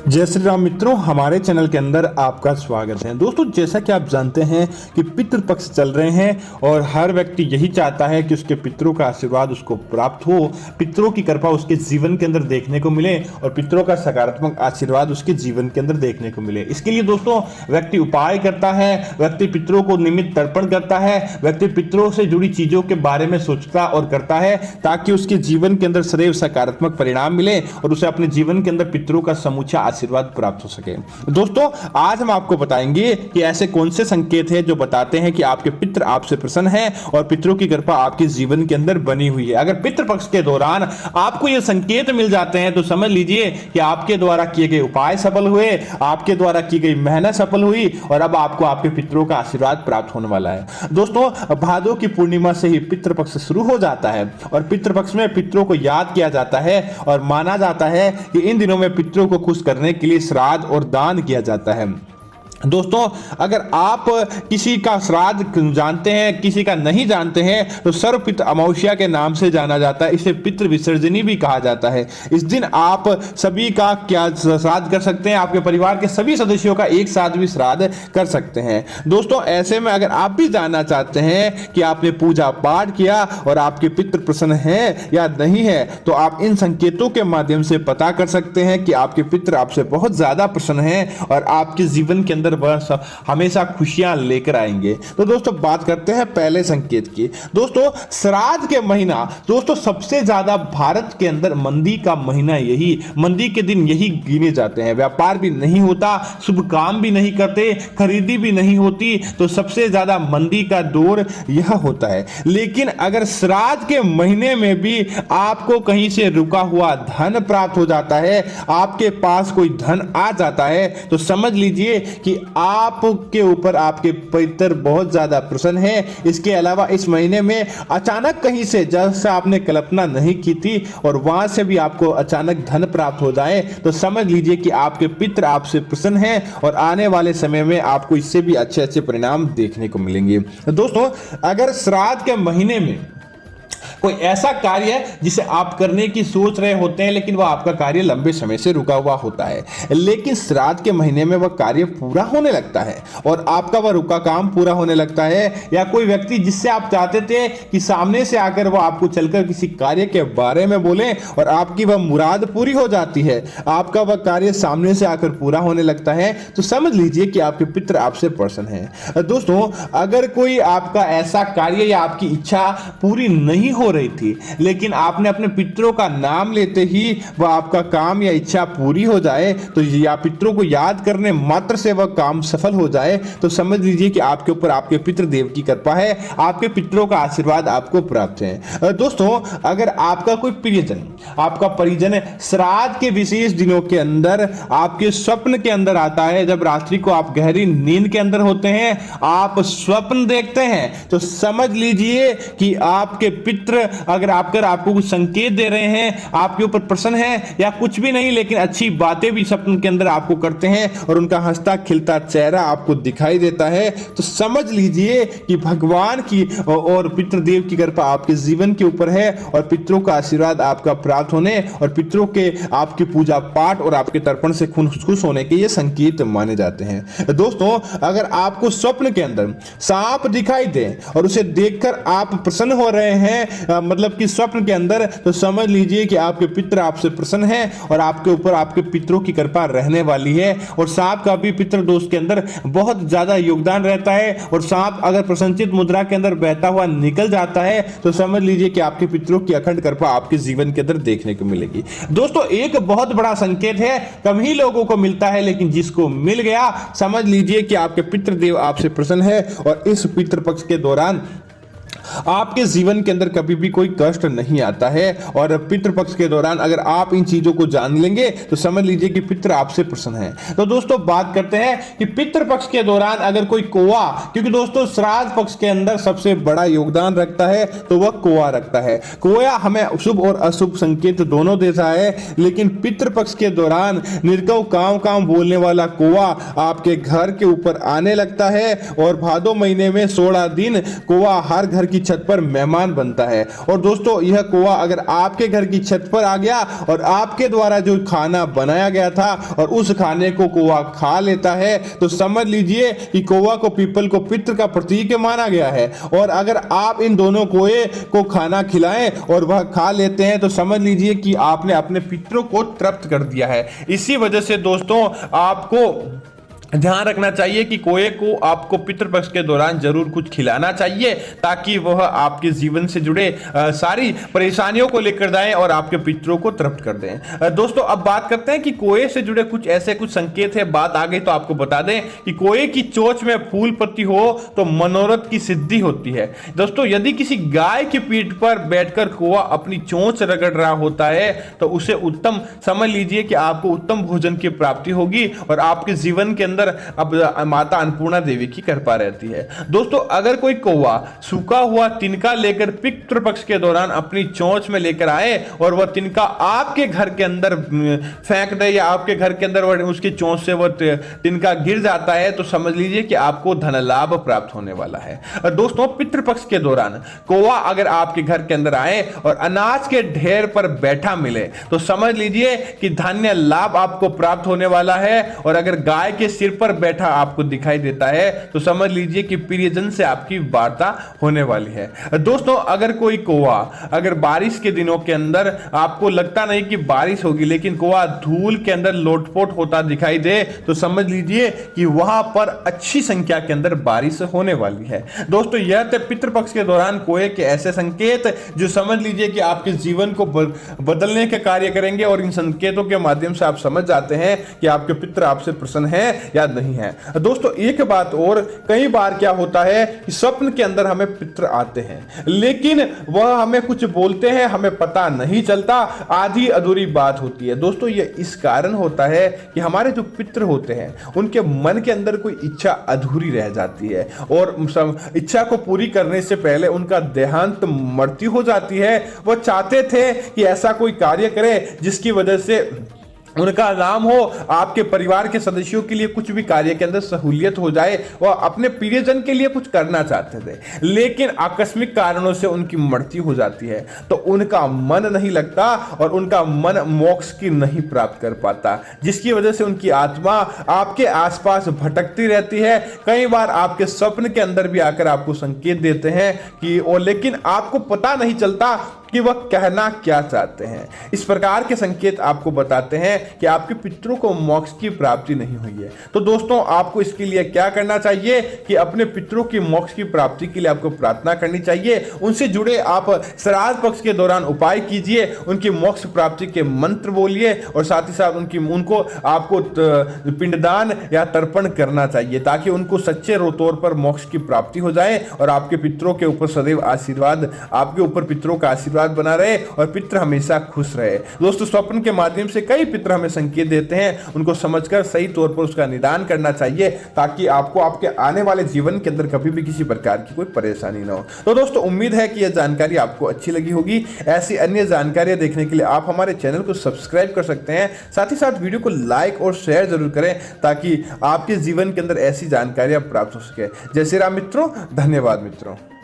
जय श्री राम मित्रों, हमारे चैनल के अंदर आपका स्वागत है। दोस्तों, जैसा कि आप जानते हैं कि पितृ पक्ष चल रहे हैं और हर व्यक्ति यही चाहता है कि उसके पितरों का आशीर्वाद उसको प्राप्त हो, पितरों की कृपा उसके जीवन के अंदर देखने को मिले और पितरों का सकारात्मक आशीर्वाद उसके जीवन के अंदर देखने को मिले। इसके लिए दोस्तों व्यक्ति उपाय करता है, व्यक्ति पितरों को निमित्त तर्पण करता है, व्यक्ति पितरों से जुड़ी चीजों के बारे में सोचता और करता है ताकि उसके जीवन के अंदर सदैव सकारात्मक परिणाम मिले और उसे अपने जीवन के अंदर पितरों का समूचा आशीर्वाद प्राप्त हो सके। दोस्तों, आज हम आपको बताएंगे कि ऐसे कौन से संकेत हैं जो बताते हैं कि आपके पितृ आपसे प्रसन्न हैं और पितरों की कृपा आपके जीवन के अंदर बनी हुई है। अगर पितृ पक्ष के दौरान आपको ये संकेत मिल जाते हैं तो समझ लीजिए कि आपके द्वारा किए गए उपाय सफल हुए, आपके द्वारा की गई मेहनत सफल हुई और अब आपको आपके पितरों का आशीर्वाद प्राप्त होने वाला है। दोस्तों, भादों की पूर्णिमा से ही पितृ पक्ष शुरू हो जाता है और पितृ पक्ष में पितरों को याद किया जाता है और माना जाता है कि इन दिनों में पितरों को खुश करने के लिए श्राद्ध और दान किया जाता है। दोस्तों, अगर आप किसी का श्राद्ध जानते हैं, किसी का नहीं जानते हैं, तो सर्वपितृ अमावस्या के नाम से जाना जाता है। इसे पितृ विसर्जनी भी कहा जाता है। इस दिन आप सभी का क्या श्राद्ध कर सकते हैं, आपके परिवार के सभी सदस्यों का एक साथ भी श्राद्ध कर सकते हैं। दोस्तों, ऐसे में अगर आप भी जानना चाहते हैं कि आपने पूजा पाठ किया और आपके पितृ प्रसन्न हैं या नहीं है, तो आप इन संकेतों के माध्यम से पता कर सकते हैं कि आपके पितृ आपसे बहुत ज्यादा प्रसन्न हैं और आपके जीवन के अंदर बस हमेशा खुशियां लेकर आएंगे। तो दोस्तों, बात करते हैं पहले संकेत की। दोस्तों, श्राद्ध के महीना, दोस्तों सबसे ज्यादा भारत के अंदर मंदी का महीना यही, मंदी के दिन यही गिने जाते हैं। व्यापार भी नहीं होता, शुभ काम भी नहीं करते, खरीदी भी नहीं होती, तो सबसे ज्यादा मंदी का दौर यह होता है। लेकिन अगर श्राद्ध के महीने में भी आपको कहीं से रुका हुआ धन प्राप्त हो जाता है, आपके पास कोई धन आ जाता है, तो समझ लीजिए कि आपके ऊपर आपके पितर बहुत ज्यादा प्रसन्न है। इसके अलावा इस महीने में अचानक कहीं से, जैसे आपने कल्पना नहीं की थी, और वहां से भी आपको अचानक धन प्राप्त हो जाए, तो समझ लीजिए कि आपके पितर आपसे प्रसन्न हैं और आने वाले समय में आपको इससे भी अच्छे अच्छे परिणाम देखने को मिलेंगे। दोस्तों, अगर श्राद्ध के महीने में कोई ऐसा कार्य है जिसे आप करने की सोच रहे होते हैं लेकिन वह आपका कार्य लंबे समय से रुका हुआ होता है, लेकिन श्राद्ध के महीने में वह कार्य पूरा होने लगता है और आपका वह रुका काम पूरा होने लगता है, या कोई व्यक्ति जिससे आप चाहते थे कि सामने से आकर वह आपको चलकर किसी कार्य के बारे में बोले और आपकी वह मुराद पूरी हो जाती है, आपका वह कार्य सामने से आकर पूरा होने लगता है, तो समझ लीजिए कि आपके पितृ आपसे प्रसन्न हैं। दोस्तों, अगर कोई आपका ऐसा कार्य या आपकी इच्छा पूरी नहीं हो रही थी लेकिन आपने अपने पितरों का नाम लेते ही वह आपका काम या इच्छा पूरी हो जाए, तो या पितरों को याद करने मात्र से वह काम सफल हो जाए, तो समझ लीजिए कि आपके ऊपर आपके पितृदेव की कृपा है, आपके पितरों का आशीर्वाद आपको प्राप्त है। दोस्तों, अगर आपका कोई प्रियजन, आपका परिजन श्राद्ध के विशेष दिनों के अंदर आपके स्वप्न के अंदर आता है, जब रात्रि को आप गहरी नींद के अंदर होते हैं, आप स्वप्न देखते हैं, तो समझ लीजिए कि आपके पितृ अगर आपको कुछ संकेत दे रहे हैं, आपके ऊपर प्रसन्न है, या कुछ भी नहीं लेकिन अच्छी बातें भी सपने के अंदर आपको करते हैं और उनका हंसता खिलता चेहरा आपको दिखाई देता है, तो समझ लीजिए कि भगवान की और पितृदेव की कृपा आपके जीवन के ऊपर है और पितरों का आशीर्वाद आपका प्राप्त होने और पितरों के आपकी पूजा पाठ और आपके तर्पण से खुश होने के ये संकेत माने जाते हैं। दोस्तों, अगर आपको स्वप्न के अंदर सांप दिखाई दे और उसे देखकर आप प्रसन्न हो रहे हैं, मतलब कि स्वप्न के अंदर, तो समझ लीजिए कि आपके पितृ आपसे प्रसन्न हैं और आपके ऊपर आपके पितरों की कृपा रहने वाली है। और सांप का भी पितृ दोष के अंदर बहुत ज्यादा योगदान रहता है और सांप अगर प्रसन्नचित मुद्रा के अंदर बहता हुआ निकल जाता है, तो समझ लीजिए कि आपके पितरों की अखंड कृपा आपके जीवन के अंदर देखने को मिलेगी। दोस्तों, एक बहुत बड़ा संकेत है, कम ही लोगों को मिलता है, लेकिन जिसको मिल गया समझ लीजिए कि आपके पितृदेव आपसे प्रसन्न है और इस पितृ पक्ष के दौरान आपके जीवन के अंदर कभी भी कोई कष्ट नहीं आता है। और पितृपक्ष के दौरान अगर आप इन चीजों को जान लेंगे तो समझ लीजिए कि पितृ आपसे प्रसन्न है। तो दोस्तों, बात करते हैं कि पितृपक्ष के दौरान अगर कोई कौवा, क्योंकि दोस्तों श्राद्ध पक्ष के अंदर सबसे बड़ा योगदान रखता है तो वह कौवा रखता है। कौवा हमें शुभ और अशुभ संकेत दोनों देता है, लेकिन पितृपक्ष के दौरान निर्कव काम काम बोलने वाला कौवा आपके घर के ऊपर आने लगता है और भादो महीने में 16 दिन कौवा हर घर की की छत पर मेहमान बनता है। और दोस्तों यह कौवा अगर आपके घर की छत पर आ गया और आपके द्वारा जो खाना बनाया गया था और उस खाने को कौवा खा लेता है तो समझ लीजिए कि कौवा को पीपल को पितृ का प्रतीक माना गया है। और अगर आप इन दोनों कौवे को खाना खिलाएं और वह खा लेते हैं तो समझ लीजिए कि आपने अपने पितरों को तृप्त कर दिया है। इसी वजह से दोस्तों आपको ध्यान रखना चाहिए कि कौवे को आपको पितृपक्ष के दौरान जरूर कुछ खिलाना चाहिए ताकि वह आपके जीवन से जुड़े सारी परेशानियों को लेकर जाएं और आपके पितरों को तृप्त कर दें। दोस्तों अब बात करते हैं कि कौवे से जुड़े कुछ ऐसे कुछ संकेत है। बात आ गई तो आपको बता दें कि कौवे की चोंच में फूल पत्ती हो तो मनोरथ की सिद्धि होती है। दोस्तों यदि किसी गाय की पीठ पर बैठकर कौवा अपनी चोंच रगड़ रहा होता है तो उसे उत्तम समझ लीजिए कि आपको उत्तम भोजन की प्राप्ति होगी और आपके जीवन के अंदर अब माता अन्नपूर्णा देवी की कृपा रहती है। दोस्तों अगर कोई कौवा सूखा हुआ तिनका लेकर पितृपक्ष के दौरान अपनी चोंच में लेकर आए और वह तिनका आपके घर के अंदर फेंक दे या आपके घर के अंदर उसकी चोंच से वह तिनका गिर जाता है तो समझ लीजिए कि आपको धन लाभ प्राप्त होने वाला है। और दोस्तों पितृपक्ष के दौरान कौवा अगर आपके घर के अंदर आए और अनाज के ढेर पर बैठा मिले तो समझ लीजिए कि धन्य लाभ आपको प्राप्त होने वाला है। और अगर गाय के सिर पर बैठा आपको दिखाई देता है तो समझ लीजिए कि प्रियजन से आपकी वार्ता होने वाली है। दोस्तों अगर कोई कौवा अगर बारिश के दिनों के अंदर आपको लगता नहीं कि बारिश होगी लेकिन कौवा धूल के अंदर लोटपोट होता दिखाई दे तो समझ लीजिए कि वहां पर अच्छी संख्या के अंदर बारिश होने वाली है। दोस्तों यह थे पितृपक्ष के दौरान कौवे के ऐसे संकेत जो समझ लीजिए कि आपके जीवन को बदलने के कार्य करेंगे और इन संकेतों के माध्यम से आप समझ जाते हैं कि आपके पितृ आपसे प्रसन्न है या नहीं है। दोस्तों एक बात और, कई बार क्या होता है कि स्वप्न के अंदर हमें पितृ आते हैं लेकिन वह हमें कुछ बोलते हैं हमें पता नहीं चलता, आधी अधूरी बात होती है। दोस्तों ये इस कारण होता है कि हमारे जो पितृ होते हैं उनके मन के अंदर कोई इच्छा अधूरी रह जाती है और इच्छा को पूरी करने से पहले उनका देहांत मृत्यु हो जाती है। वह चाहते थे कि ऐसा कोई कार्य करे जिसकी वजह से उनका नाम हो, आपके परिवार के सदस्यों के लिए कुछ भी कार्य के अंदर सहूलियत हो जाए, वह अपने प्रियजन के लिए कुछ करना चाहते थे लेकिन आकस्मिक कारणों से उनकी मृत्यु हो जाती है तो उनका मन नहीं लगता और उनका मन मोक्ष की नहीं प्राप्त कर पाता जिसकी वजह से उनकी आत्मा आपके आसपास भटकती रहती है। कई बार आपके स्वप्न के अंदर भी आकर आपको संकेत देते हैं कि और लेकिन आपको पता नहीं चलता कि वह कहना क्या चाहते हैं। इस प्रकार के संकेत आपको बताते हैं कि आपके पितरों को मोक्ष की प्राप्ति नहीं हुई है। तो दोस्तों आपको इसके लिए क्या करना चाहिए कि अपने पितरों की मोक्ष की प्राप्ति के लिए आपको प्रार्थना करनी चाहिए। उनसे जुड़े आप श्राद्ध पक्ष के दौरान उपाय कीजिए, उनकी मोक्ष प्राप्ति के मंत्र बोलिए और साथ ही साथ उनको आपको पिंडदान या तर्पण करना चाहिए ताकि उनको सच्चे तौर पर मोक्ष की प्राप्ति हो जाए और आपके पितरों के ऊपर सदैव आशीर्वाद, आपके ऊपर पितरों का आशीर्वाद बना रहे और पितृ हमेशा खुश रहे। दोस्तों स्वप्न के माध्यम से कई पितृ हमें संकेत देते हैं, उनको समझकर सही तौर पर उसका निदान करना चाहिए ताकि आपको आपके आने वाले जीवन के अंदर कभी भी किसी प्रकार की कोई परेशानी ना हो। तो दोस्तों उम्मीद है कि यह जानकारी आपको अच्छी लगी होगी। ऐसी अन्य जानकारियां देखने के लिए आप हमारे चैनल को सब्सक्राइब कर सकते हैं। साथ ही साथ वीडियो को लाइक और शेयर जरूर करें ताकि आपके जीवन के अंदर ऐसी जानकारियां प्राप्त हो सके। जय श्री राम मित्रों, धन्यवाद मित्रों।